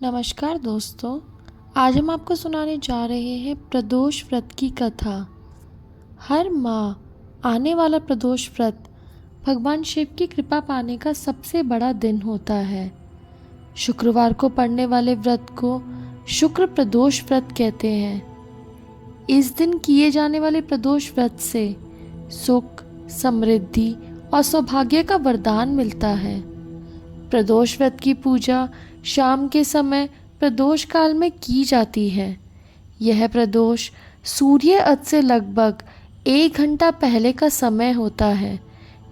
नमस्कार दोस्तों, आज हम आपको सुनाने जा रहे हैं प्रदोष व्रत की कथा। हर माह आने वाला प्रदोष व्रत भगवान शिव की कृपा पाने का सबसे बड़ा दिन होता है। शुक्रवार को पड़ने वाले व्रत को शुक्र प्रदोष व्रत कहते हैं। इस दिन किए जाने वाले प्रदोष व्रत से सुख, समृद्धि और सौभाग्य का वरदान मिलता है। प्रदोष व्रत की पूजा शाम के समय प्रदोष काल में की जाती है। यह प्रदोष सूर्य अस्त से लगभग 1 घंटा पहले का समय होता है,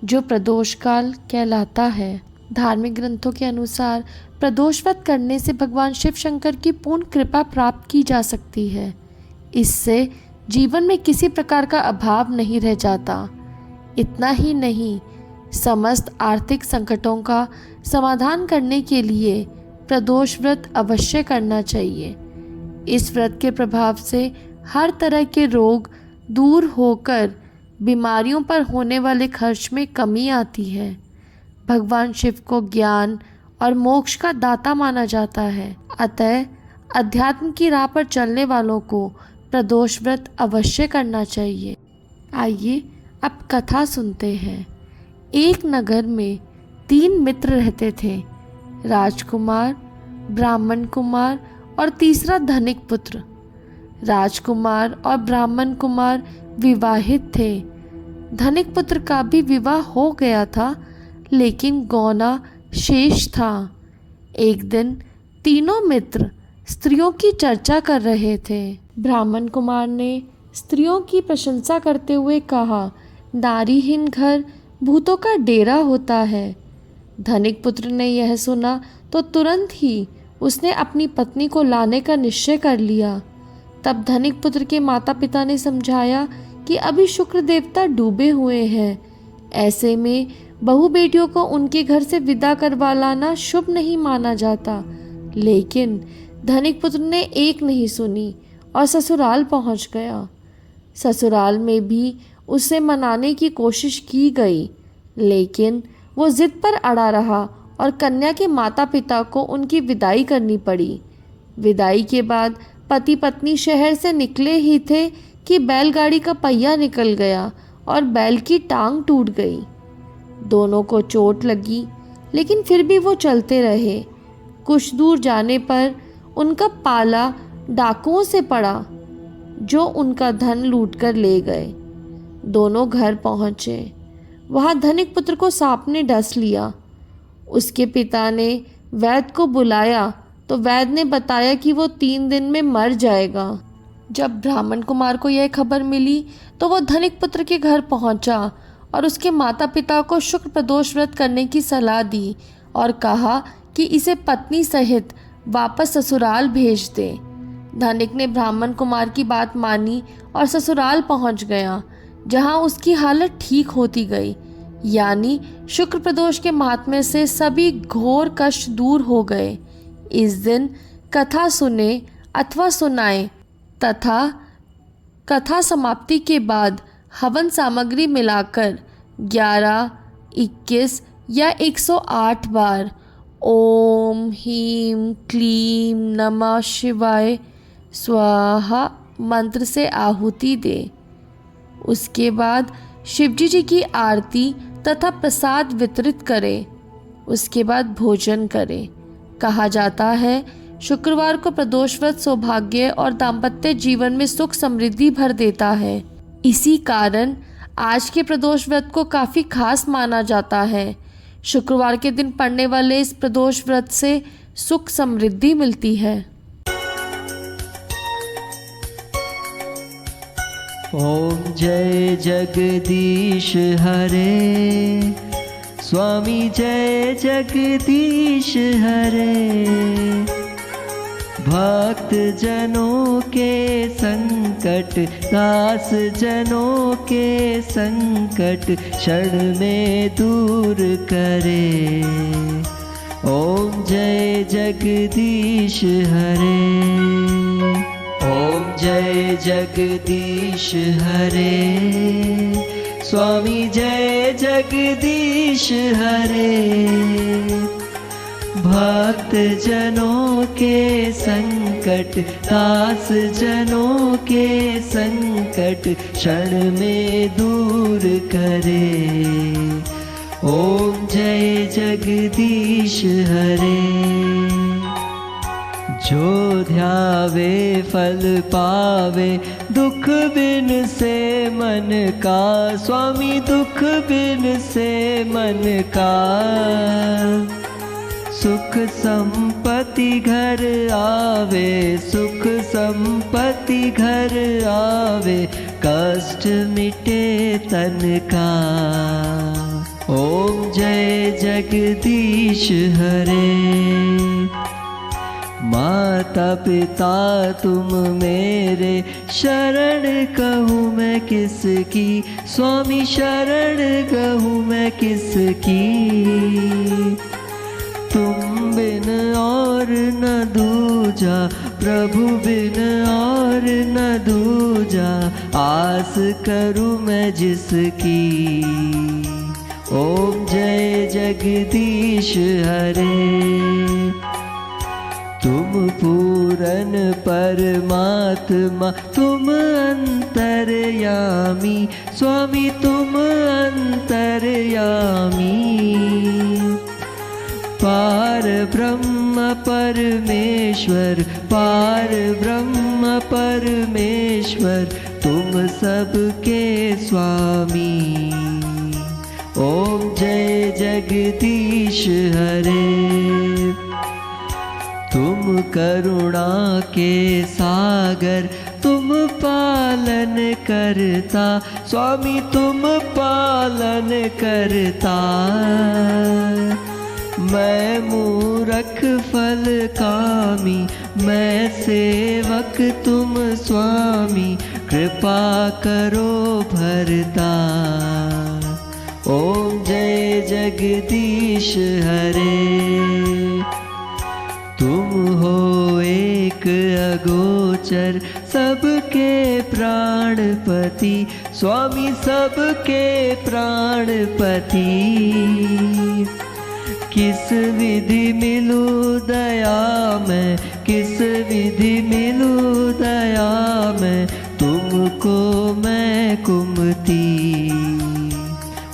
जो प्रदोष काल कहलाता है। धार्मिक ग्रंथों के अनुसार प्रदोष व्रत करने से भगवान शिव शंकर की पूर्ण कृपा प्राप्त की जा सकती है। इससे जीवन में किसी प्रकार का अभाव नहीं रह जाता। इतना ही नहीं, समस्त आर्थिक संकटों का समाधान करने के लिए प्रदोष व्रत अवश्य करना चाहिए। इस व्रत के प्रभाव से हर तरह के रोग दूर होकर बीमारियों पर होने वाले खर्च में कमी आती है। भगवान शिव को ज्ञान और मोक्ष का दाता माना जाता है। अतः अध्यात्म की राह पर चलने वालों को प्रदोष व्रत अवश्य करना चाहिए। आइए अब कथा सुनते हैं। एक नगर में 3 मित्र रहते थे, राजकुमार, ब्राह्मण कुमार और तीसरा धनिक पुत्र। राजकुमार और ब्राह्मण कुमार विवाहित थे। धनिक पुत्र का भी विवाह हो गया था, लेकिन गौना शेष था। एक दिन तीनों मित्र स्त्रियों की चर्चा कर रहे थे। ब्राह्मण कुमार ने स्त्रियों की प्रशंसा करते हुए कहा, नारीहीन घर भूतों का डेरा होता है। धनिक पुत्र ने यह सुना तो तुरंत ही उसने अपनी पत्नी को लाने का निश्चय कर लिया। तब धनिक पुत्र के माता पिता ने समझाया कि अभी शुक्र देवता डूबे हुए हैं, ऐसे में बहू बेटियों को उनके घर से विदा करवा लाना शुभ नहीं माना जाता। लेकिन धनिक पुत्र ने एक नहीं सुनी और ससुराल पहुंच गया। ससुराल में भी उसे मनाने की कोशिश की गई, लेकिन वो जिद पर अड़ा रहा और कन्या के माता पिता को उनकी विदाई करनी पड़ी। विदाई के बाद पति पत्नी शहर से निकले ही थे कि बैलगाड़ी का पहिया निकल गया और बैल की टांग टूट गई। दोनों को चोट लगी, लेकिन फिर भी वो चलते रहे। कुछ दूर जाने पर उनका पाला डाकुओं से पड़ा, जो उनका धन लूटकर ले गए। दोनों घर पहुँचे। वहाँ धनिक पुत्र को सांप ने डस लिया। उसके पिता ने वैद्य को बुलाया तो वैद्य ने बताया कि वो 3 दिन में मर जाएगा। जब ब्राह्मण कुमार को यह खबर मिली तो वो धनिक पुत्र के घर पहुंचा और उसके माता पिता को शुक्र प्रदोष व्रत करने की सलाह दी और कहा कि इसे पत्नी सहित वापस ससुराल भेज दे। धनिक ने ब्राह्मण कुमार की बात मानी और ससुराल पहुंच गया, जहां उसकी हालत ठीक होती गई। यानी शुक्र प्रदोष के महात्म्य से सभी घोर कष्ट दूर हो गए। इस दिन कथा सुने अथवा सुनाए तथा कथा समाप्ति के बाद हवन सामग्री मिलाकर 11, 21 या 108 बार ओम ह्रीं क्लीं नमः शिवाय स्वाहा मंत्र से आहुति दे। उसके बाद शिवजी जी की आरती तथा प्रसाद वितरित करें। उसके बाद भोजन करें। कहा जाता है शुक्रवार को प्रदोष व्रत सौभाग्य और दाम्पत्य जीवन में सुख समृद्धि भर देता है। इसी कारण आज के प्रदोष व्रत को काफ़ी खास माना जाता है। शुक्रवार के दिन पड़ने वाले इस प्रदोष व्रत से सुख समृद्धि मिलती है। ओम जय जगदीश हरे, स्वामी जय जगदीश हरे। भक्त जनों के संकट, दास जनों के संकट क्षण में दूर करे। ओम जय जगदीश हरे। ओम जय जगदीश हरे, स्वामी जय जगदीश हरे। भक्त जनों के संकट, दास जनों के संकट क्षण में दूर करे। ओम जय जगदीश हरे। जो ध्यावे फल पावे, दुख बिन से मन का, स्वामी दुख बिन से मन का। सुख संपत्ति घर आवे, सुख संपत्ति घर आवे, कष्ट मिटे तन का। ओम जय जगदीश हरे। माता पिता तुम मेरे, शरण कहूँ मैं किसकी, स्वामी शरण कहूँ मैं किसकी। तुम बिन और न दूजा, प्रभु बिन और न दूजा, आस करूँ मैं जिसकी। ओम जय जगदीश हरे। तुम पूरन परमात्मा, तुम अंतर्यामी, स्वामी तुम अंतर्यामी। पार ब्रह्म परमेश्वर, पार ब्रह्म परमेश्वर, तुम सबके स्वामी। ओम जय जगदीश हरे। तुम करुणा के सागर, तुम पालन करता, स्वामी तुम पालन करता। मैं मूरख फल कामी, मैं सेवक तुम स्वामी, कृपा करो भरता। ओम जय जगदीश हरे। तुम हो एक अगोचर, सबके प्राणपति, स्वामी सबके प्राणपति। किस विधि मिलूं दया मैं, किस विधि मिलूं दया मैं, तुमको मैं कुमती।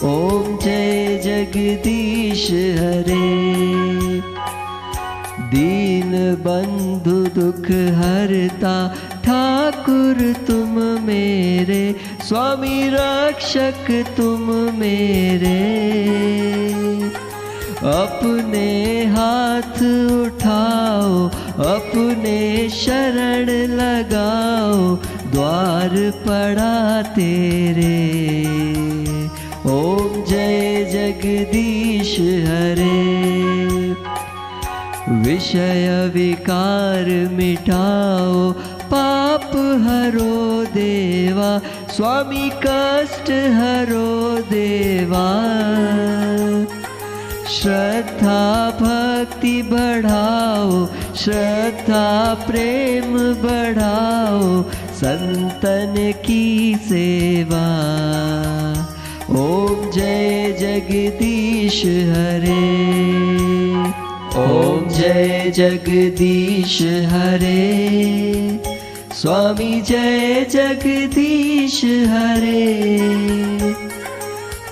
ओम जय जगदीश हरे। दीन बंधु दुख हरता, ठाकुर तुम मेरे, स्वामी रक्षक तुम मेरे। अपने हाथ उठाओ, अपने शरण लगाओ, द्वार पड़ा तेरे। ओम जय जगदीश हरे। विषय विकार मिटाओ, पाप हरो देवा, स्वामी कष्ट हरो देवा। श्रद्धा भक्ति बढ़ाओ, श्रद्धा प्रेम बढ़ाओ, संतन की सेवा। ओम जय जगदीश हरे। ओम जय जगदीश हरे। स्वामी जय जगदीश हरे।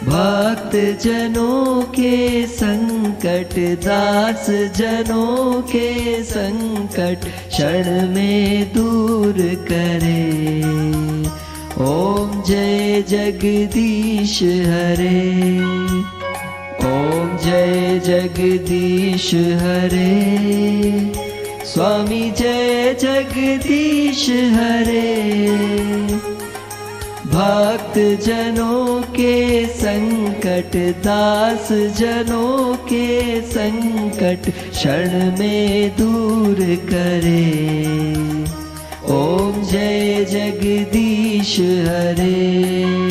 भक्त जनों के संकट, दास जनों के संकट क्षण में दूर करे। ओम जय जगदीश हरे। ओम जय जगदीश हरे। स्वामी जय जगदीश हरे। भक्त जनों के संकट, दास जनों के संकट क्षण में दूर करे। ओम जय जगदीश हरे।